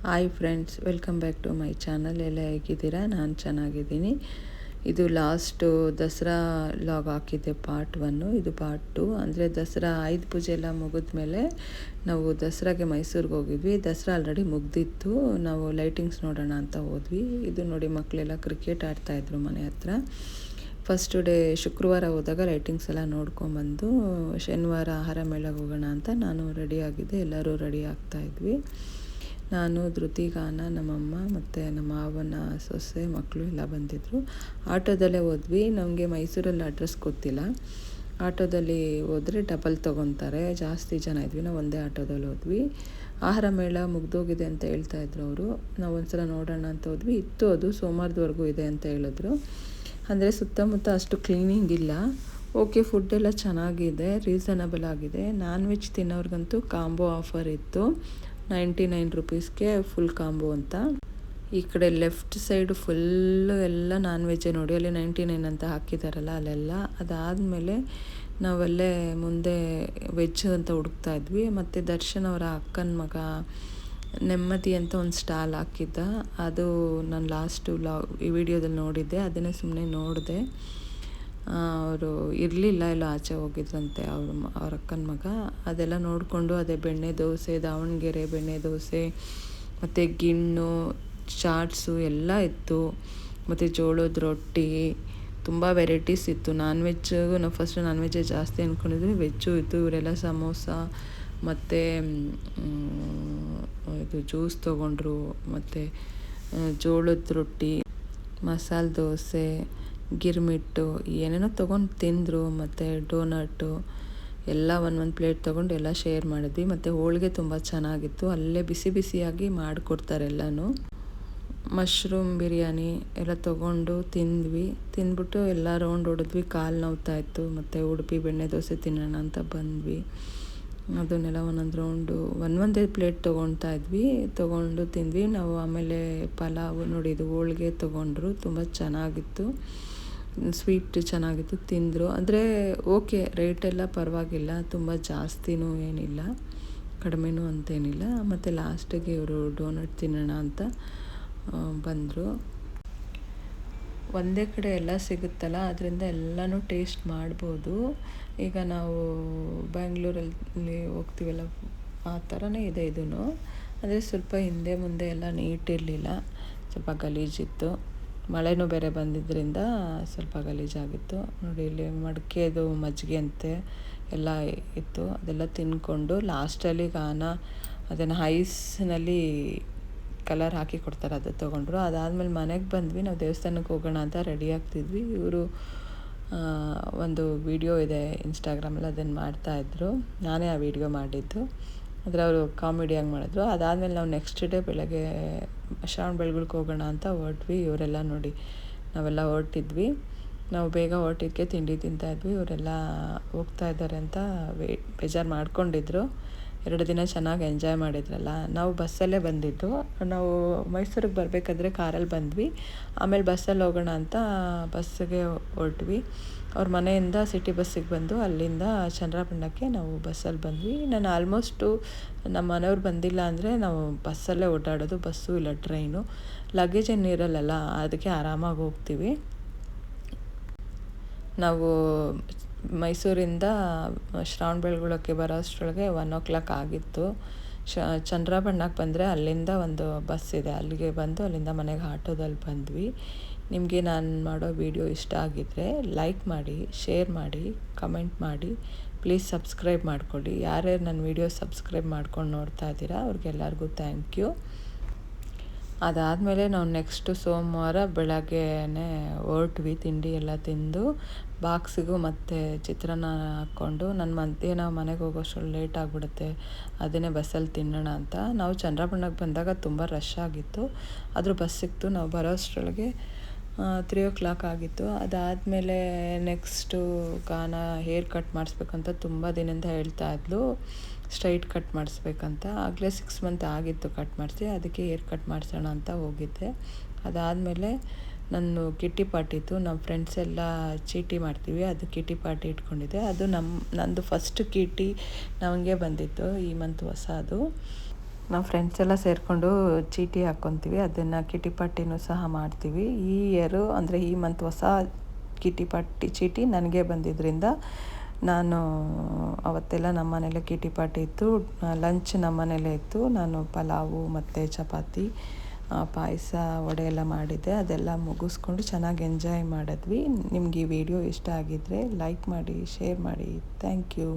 Hi friends, welcome back to my channel. ಎಲ್ಲ ಹೇಗಿದ್ದೀರಾ? ನಾನು ಚೆನ್ನಾಗಿದ್ದೀನಿ. ಇದು ಲಾಸ್ಟು ದಸರಾ ಲಾಗ್ ಹಾಕಿದ್ದೆ, ಪಾರ್ಟ್ 1. ಇದು ಪಾರ್ಟ್ 2. ಅಂದರೆ ದಸರಾ ಆಯುಧ ಪೂಜೆ ಎಲ್ಲ ಮುಗಿದ್ಮೇಲೆ ನಾವು ದಸರಾಗೆ ಮೈಸೂರಿಗೆ ಹೋಗಿದ್ವಿ. ದಸರಾ ಆಲ್ರೆಡಿ ಮುಗ್ದಿತ್ತು. ನಾವು ಲೈಟಿಂಗ್ಸ್ ನೋಡೋಣ ಅಂತ ಹೋದ್ವಿ. ಇದು ನೋಡಿ, ಮಕ್ಕಳೆಲ್ಲ ಕ್ರಿಕೆಟ್ ಆಡ್ತಾಯಿದ್ರು ಮನೆ ಹತ್ರ. ಫಸ್ಟ್ ಡೇ ಶುಕ್ರವಾರ ಹೋದಾಗ ಲೈಟಿಂಗ್ಸ್ ಎಲ್ಲ ನೋಡ್ಕೊಂಬಂದು ಶನಿವಾರ ಆಹಾರ ಮೇಳಗೆ ಹೋಗೋಣ ಅಂತ ನಾನು ರೆಡಿಯಾಗಿದ್ದೆ. ಎಲ್ಲರೂ ರೆಡಿ ಆಗ್ತಾಯಿದ್ವಿ. ನಾನು, ಧೃತಿ, ಗಾನ, ನಮ್ಮಮ್ಮ ಮತ್ತು ನಮ್ಮ ಮಾವನ ಸೊಸೆ ಮಕ್ಕಳು ಎಲ್ಲ ಬಂದಿದ್ದರು. ಆಟೋದಲ್ಲೇ ಹೋದ್ವಿ. ನಮಗೆ ಮೈಸೂರಲ್ಲಿ ಅಡ್ರೆಸ್ ಗೊತ್ತಿಲ್ಲ. ಆಟೋದಲ್ಲಿ ಹೋದರೆ ಡಬಲ್ ತೊಗೊತಾರೆ. ಜಾಸ್ತಿ ಜನ ಇದ್ವಿ, ನಾವು ಒಂದೇ ಆಟೋದಲ್ಲಿ ಹೋದ್ವಿ. ಆಹಾರ ಮೇಳ ಮುಗ್ದೋಗಿದೆ ಅಂತ ಹೇಳ್ತಾಯಿದ್ರು ಅವರು. ನಾವು ಒಂದ್ಸಲ ನೋಡೋಣ ಅಂತ ಹೋದ್ವಿ. ಇತ್ತು, ಅದು ಸೋಮವಾರದವರೆಗೂ ಇದೆ ಅಂತ ಹೇಳಿದ್ರು. ಅಂದರೆ ಸುತ್ತಮುತ್ತ ಅಷ್ಟು ಕ್ಲೀನಿಂಗ್ ಇಲ್ಲ. ಓಕೆ, ಫುಡ್ಡೆಲ್ಲ ಚೆನ್ನಾಗಿದೆ, ರೀಸನಬಲ್ ಆಗಿದೆ. ನಾನ್ ವೆಜ್ ತಿನ್ನೋರ್ಗಂತೂ ಕಾಂಬೋ ಆಫರ್ ಇತ್ತು. 99 ರುಪೀಸ್ಗೆ ಫುಲ್ ಕಾಂಬೋ ಅಂತ. ಈ ಕಡೆ ಲೆಫ್ಟ್ ಸೈಡು ಫುಲ್ಲು ಎಲ್ಲ ನಾನ್ ವೆಜ್ಜೇ ನೋಡಿ. ಅಲ್ಲಿ 99 ಅಂತ ಹಾಕಿದಾರಲ್ಲ, ಅಲ್ಲೆಲ್ಲ. ಅದಾದಮೇಲೆ ನಾವಲ್ಲೇ ಮುಂದೆ ವೆಜ್ ಅಂತ ಹುಡುಕ್ತಾ ಇದ್ವಿ. ಮತ್ತು ದರ್ಶನ್ ಅವರ ಅಕ್ಕನ ಮಗ ನೆಮ್ಮದಿ ಅಂತ ಒಂದು ಸ್ಟಾಲ್ ಹಾಕಿದ್ದ. ಅದು ನಾನು ಲಾಸ್ಟು ಈ ವಿಡಿಯೋದಲ್ಲಿ ನೋಡಿದ್ದೆ. ಅದನ್ನೇ ಸುಮ್ಮನೆ ನೋಡಿದೆ. ಅವರು ಇರಲಿಲ್ಲ, ಎಲ್ಲ ಆಚೆ ಹೋಗಿದ್ರಂತೆ ಅವ್ರ ಅಕ್ಕನ ಮಗ. ಅದೆಲ್ಲ ನೋಡಿಕೊಂಡು ಅದೇ ಬೆಣ್ಣೆ ದೋಸೆ, ದಾವಣಗೆರೆ ಬೆಣ್ಣೆ ದೋಸೆ, ಮತ್ತು ಗಿಣ್ಣು, ಚಾಟ್ಸು ಎಲ್ಲ ಇತ್ತು. ಮತ್ತು ಜೋಳದ ರೊಟ್ಟಿ, ತುಂಬ ವೆರೈಟೀಸ್ ಇತ್ತು. ನಾನ್ ವೆಜ್ಜು ನಾವು ಫಸ್ಟ್ ನಾನ್ ವೆಜ್ಜೇ ಜಾಸ್ತಿ ಅಂದ್ಕೊಂಡಿದ್ವಿ. ವೆಜ್ಜು ಇತ್ತು. ಇವರೆಲ್ಲ ಸಮೋಸ ಮತ್ತು ಇದು ಜ್ಯೂಸ್ ತೊಗೊಂಡ್ರು. ಮತ್ತು ಜೋಳದ ರೊಟ್ಟಿ, ಮಸಾಲೆ ದೋಸೆ, ಗಿರ್ಮಿಟ್ಟು, ಏನೇನೋ ತೊಗೊಂಡು ತಿಂದರು. ಮತ್ತು ಡೋನಟ್ಟು ಎಲ್ಲ ಒಂದು ಪ್ಲೇಟ್ ತೊಗೊಂಡು ಎಲ್ಲ ಶೇರ್ ಮಾಡಿದ್ವಿ. ಮತ್ತು ಹೋಳಿಗೆ ತುಂಬ ಚೆನ್ನಾಗಿತ್ತು. ಅಲ್ಲೇ ಬಿಸಿ ಬಿಸಿಯಾಗಿ ಮಾಡಿಕೊಡ್ತಾರೆ ಎಲ್ಲನೂ. ಮಶ್ರೂಮ್ ಬಿರಿಯಾನಿ ಎಲ್ಲ ತೊಗೊಂಡು ತಿಂದ್ವಿ. ತಿಂದ್ಬಿಟ್ಟು ಎಲ್ಲ ರೌಂಡ್ ಹೊಡೆದ್ವಿ. ಕಾಲು ನೋವ್ತಾಯಿತ್ತು. ಮತ್ತು ಉಡುಪಿ ಬೆಣ್ಣೆ ದೋಸೆ ತಿನ್ನೋಣ ಅಂತ ಬಂದ್ವಿ. ಅದನ್ನೆಲ್ಲ ಒಂದೊಂದು ರೌಂಡು ಒಂದೇ ಪ್ಲೇಟ್ ತೊಗೊಳ್ತಾ ಇದ್ವಿ. ತೊಗೊಂಡು ತಿಂದ್ವಿ ನಾವು. ಆಮೇಲೆ ಪಲಾವು ನೋಡಿ, ಇದು ಹೋಳಿಗೆ ತೊಗೊಂಡ್ರು. ತುಂಬ ಚೆನ್ನಾಗಿತ್ತು. ಸ್ವೀಟ್ ಚೆನ್ನಾಗಿತ್ತು. ತಿಂದರು. ಅಂದರೆ ಓಕೆ, ರೇಟೆಲ್ಲ ಪರವಾಗಿಲ್ಲ. ತುಂಬ ಜಾಸ್ತಿನೂ ಏನಿಲ್ಲ, ಕಡಿಮೆನೂ ಅಂತೇನಿಲ್ಲ. ಮತ್ತು ಲಾಸ್ಟಿಗೆ ಇವರು ಡೋನಟ್ ತಿನ್ನೋಣ ಅಂತ ಬಂದರು. ಒಂದೇ ಕಡೆ ಎಲ್ಲ ಸಿಗುತ್ತಲ್ಲ, ಅದರಿಂದ ಎಲ್ಲನೂ ಟೇಸ್ಟ್ ಮಾಡ್ಬೋದು. ಈಗ ನಾವು ಬ್ಯಾಂಗ್ಳೂರಲ್ಲಿ ಹೋಗ್ತೀವಲ್ಲ, ಆ ಥರನೇ ಇದೆ ಇದೂ. ಅಂದರೆ ಸ್ವಲ್ಪ ಹಿಂದೆ ಮುಂದೆ ಎಲ್ಲ ನೀಟಿರಲಿಲ್ಲ, ಸ್ವಲ್ಪ ಗಲೀಜಿತ್ತು. ಮಳೆನೂ ಬೇರೆ ಬಂದಿದ್ದರಿಂದ ಸ್ವಲ್ಪ ಗಲೀಜಾಗಿತ್ತು. ನೋಡಿ, ಇಲ್ಲಿ ಮಡಿಕೆದು ಮಜ್ಜಿಗೆ ಅಂತೆ ಎಲ್ಲ ಇತ್ತು. ಅದೆಲ್ಲ ತಿಂದ್ಕೊಂಡು ಲಾಸ್ಟಲ್ಲಿ ಗಾನ ಅದನ್ನು ಐಸ್ನಲ್ಲಿ ಕಲರ್ ಹಾಕಿ ಕೊಡ್ತಾರೆ, ಅದು ತೊಗೊಂಡ್ರು. ಅದಾದಮೇಲೆ ಮನೆಗೆ ಬಂದ್ವಿ. ನಾವು ದೇವಸ್ಥಾನಕ್ಕೆ ಹೋಗೋಣ ಅಂತ ರೆಡಿ ಆಗ್ತಿದ್ವಿ. ಇವರು ಒಂದು ವಿಡಿಯೋ ಇದೆ ಇನ್ಸ್ಟಾಗ್ರಾಮಲ್ಲಿ, ಅದನ್ನು ಮಾಡ್ತಾಯಿದ್ರು. ನಾನೇ ಆ ವಿಡಿಯೋ ಮಾಡಿದ್ದು. ಆದರೆ ಅವರು ಕಾಮಿಡಿಯಾಗಿ ಮಾಡಿದ್ರು. ಅದಾದಮೇಲೆ ನಾವು ನೆಕ್ಸ್ಟ್ ಡೇ ಬೆಳಗ್ಗೆ ಶ್ರಾವಣ ಬೆಳಗುಳಕ್ಕೆ ಹೋಗೋಣ ಅಂತ ಹೊರಟ್ವಿ. ಇವರೆಲ್ಲ ನೋಡಿ, ನಾವೆಲ್ಲ ಹೊರಟಿದ್ವಿ. ನಾವು ಬೇಗ ಹೊರಟಿದ್ದಕ್ಕೆ ತಿಂಡಿ ತಿಂತಾಯಿದ್ವಿ. ಇವರೆಲ್ಲ ಹೋಗ್ತಾ ಇದ್ದಾರೆ ಅಂತ ಬೇಜಾರು ಮಾಡ್ಕೊಂಡಿದ್ರು. 2 ದಿನ ಚೆನ್ನಾಗಿ ಎಂಜಾಯ್ ಮಾಡಿದ್ರಲ್ಲ. ನಾವು ಬಸ್ಸಲ್ಲೇ ಬಂದಿದ್ದು. ನಾವು ಮೈಸೂರಿಗೆ ಬರಬೇಕಾದ್ರೆ ಕಾರಲ್ಲಿ ಬಂದ್ವಿ. ಆಮೇಲೆ ಬಸ್ಸಲ್ಲಿ ಹೋಗೋಣ ಅಂತ ಬಸ್ಸಿಗೆ ಹೊರಟ್ವಿ. ಅವ್ರ ಮನೆಯಿಂದ ಸಿಟಿ ಬಸ್ಸಿಗೆ ಬಂದು ಅಲ್ಲಿಂದ ಚನ್ನರಾಯಪಟ್ಟಣಕ್ಕೆ ನಾವು ಬಸ್ಸಲ್ಲಿ ಬಂದ್ವಿ. ನಾನು ಆಲ್ಮೋಸ್ಟು ನಮ್ಮ ಮನೆಯವ್ರು ಬಂದಿಲ್ಲ ಅಂದರೆ ನಾವು ಬಸ್ಸಲ್ಲೇ ಓಡಾಡೋದು. ಬಸ್ಸು ಇಲ್ಲ ಟ್ರೈನು. ಲಗೇಜ್ ಏನು ಇರಲ್ಲಲ್ಲ, ಅದಕ್ಕೆ ಆರಾಮಾಗಿ ಹೋಗ್ತೀವಿ. ನಾವು ಮೈಸೂರಿಂದ ಶ್ರಾವಣ ಬೆಳಗೊಳಕ್ಕೆ ಬರೋ ಅಷ್ಟರೊಳಗೆ 1 ಆಗಿತ್ತು. ಚನ್ನರಾಯಪಟ್ಟಣಕ್ಕೆ ಬಂದರೆ ಅಲ್ಲಿಂದ ಒಂದು ಬಸ್ ಇದೆ, ಅಲ್ಲಿಗೆ ಬಂದು ಅಲ್ಲಿಂದ ಮನೆಗೆ ಆಟೋದಲ್ಲಿ ಬಂದ್ವಿ. ನಿಮಗೆ ನಾನು ಮಾಡೋ ವಿಡಿಯೋ ಇಷ್ಟ ಆಗಿದ್ದರೆ ಲೈಕ್ ಮಾಡಿ, ಶೇರ್ ಮಾಡಿ, ಕಮೆಂಟ್ ಮಾಡಿ. ಪ್ಲೀಸ್ ಸಬ್ಸ್ಕ್ರೈಬ್ ಮಾಡಿಕೊಡಿ. ಯಾರ್ಯಾರು ನನ್ನ ವಿಡಿಯೋ ಸಬ್ಸ್ಕ್ರೈಬ್ ಮಾಡ್ಕೊಂಡು ನೋಡ್ತಾ ಇದ್ದೀರಾ ಅವ್ರಿಗೆಲ್ಲರಿಗೂ ಥ್ಯಾಂಕ್ ಯು. ಅದಾದಮೇಲೆ ನಾವು ನೆಕ್ಸ್ಟು ಸೋಮವಾರ ಬೆಳಗ್ಗೆನೇ ಹೊರಟ್ವಿ. ತಿಂಡಿ ಎಲ್ಲ ತಿಂದು ಬಾಕ್ಸಿಗೂ ಮತ್ತು ಚಿತ್ರಾನ್ನ ಹಾಕ್ಕೊಂಡು, ನನ್ನ ಮಧ್ಯಾಹ್ನ ಮನೆಗೆ ಹೋಗೋಷ್ಟರಲ್ಲಿ ಲೇಟ್ ಆಗಿಬಿಡುತ್ತೆ, ಅದನ್ನೇ ಬಸ್ಸಲ್ಲಿ ತಿನ್ನೋಣ ಅಂತ. ನಾವು ಚನ್ನರಾಯಪಟ್ಟಣಕ್ಕೆ ಬಂದಾಗ ತುಂಬ ರಶ್ ಆಗಿತ್ತು. ಆದರೂ ಬಸ್ ಸಿಕ್ತು. ನಾವು ಬರೋ ಅಷ್ಟರೊಳಗೆ 3 ಆಗಿತ್ತು. ಅದಾದಮೇಲೆ ನೆಕ್ಸ್ಟು ಗಾನ ಹೇರ್ ಕಟ್ ಮಾಡಿಸ್ಬೇಕಂತ ತುಂಬ ದಿನದಿಂದ ಹೇಳ್ತಾ ಇದ್ಲು, ಸ್ಟ್ರೈಟ್ ಕಟ್ ಮಾಡಿಸ್ಬೇಕಂತ. ಆಗಲೇ 6 ಮಂತ್ ಆಗಿತ್ತು ಕಟ್ ಮಾಡಿಸಿ. ಅದಕ್ಕೆ ಹೇರ್ ಕಟ್ ಮಾಡಿಸೋಣ ಅಂತ ಹೋಗಿದ್ದೆ. ಅದಾದಮೇಲೆ ನಾನು ಕಿಟ್ಟಿ ಪಾರ್ಟಿ ಇತ್ತು. ನಮ್ಮ ಫ್ರೆಂಡ್ಸ್ ಎಲ್ಲ ಚೀಟಿ ಮಾಡ್ತೀವಿ, ಅದು ಕಿಟ್ಟಿ ಪಾರ್ಟಿ ಇಟ್ಕೊಂಡಿದ್ದೆ. ಅದು ನಂದು ಫಸ್ಟ್ ಕಿಟ್ಟಿ ನಮಗೆ ಬಂದಿತ್ತು ಈ ಮಂತ್ ಹೊಸದು. ನಾವು ಫ್ರೆಂಡ್ಸ್ ಎಲ್ಲ ಸೇರಿಕೊಂಡು ಚೀಟಿ ಹಾಕ್ಕೊತೀವಿ, ಅದನ್ನು ಕಿಟಿ ಪಾರ್ಟಿನೂ ಸಹ ಮಾಡ್ತೀವಿ. ಈ ಇಯರು ಅಂದರೆ ಈ ಮಂತ್ ಹೊಸ ಕಿಟಿ ಪಾರ್ಟಿ ಚೀಟಿ ನನಗೆ ಬಂದಿದ್ದರಿಂದ ನಾನು ಅವತ್ತೆಲ್ಲ ನಮ್ಮ ಮನೇಲೆ ಕಿಟಿ ಪಾರ್ಟಿ ಇತ್ತು. ಲಂಚ್ ನಮ್ಮ ಮನೇಲೇ ಇತ್ತು. ನಾನು ಪಲಾವು ಮತ್ತು ಚಪಾತಿ, ಪಾಯಸ, ವಡೆ ಎಲ್ಲ ಮಾಡಿದ್ದೆ. ಅದೆಲ್ಲ ಮುಗಿಸ್ಕೊಂಡು ಚೆನ್ನಾಗಿ ಎಂಜಾಯ್ ಮಾಡಿದ್ವಿ. ನಿಮ್ಗೆ ಈ ವಿಡಿಯೋ ಇಷ್ಟ ಆಗಿದ್ದರೆ ಲೈಕ್ ಮಾಡಿ, ಶೇರ್ ಮಾಡಿ. Thank you.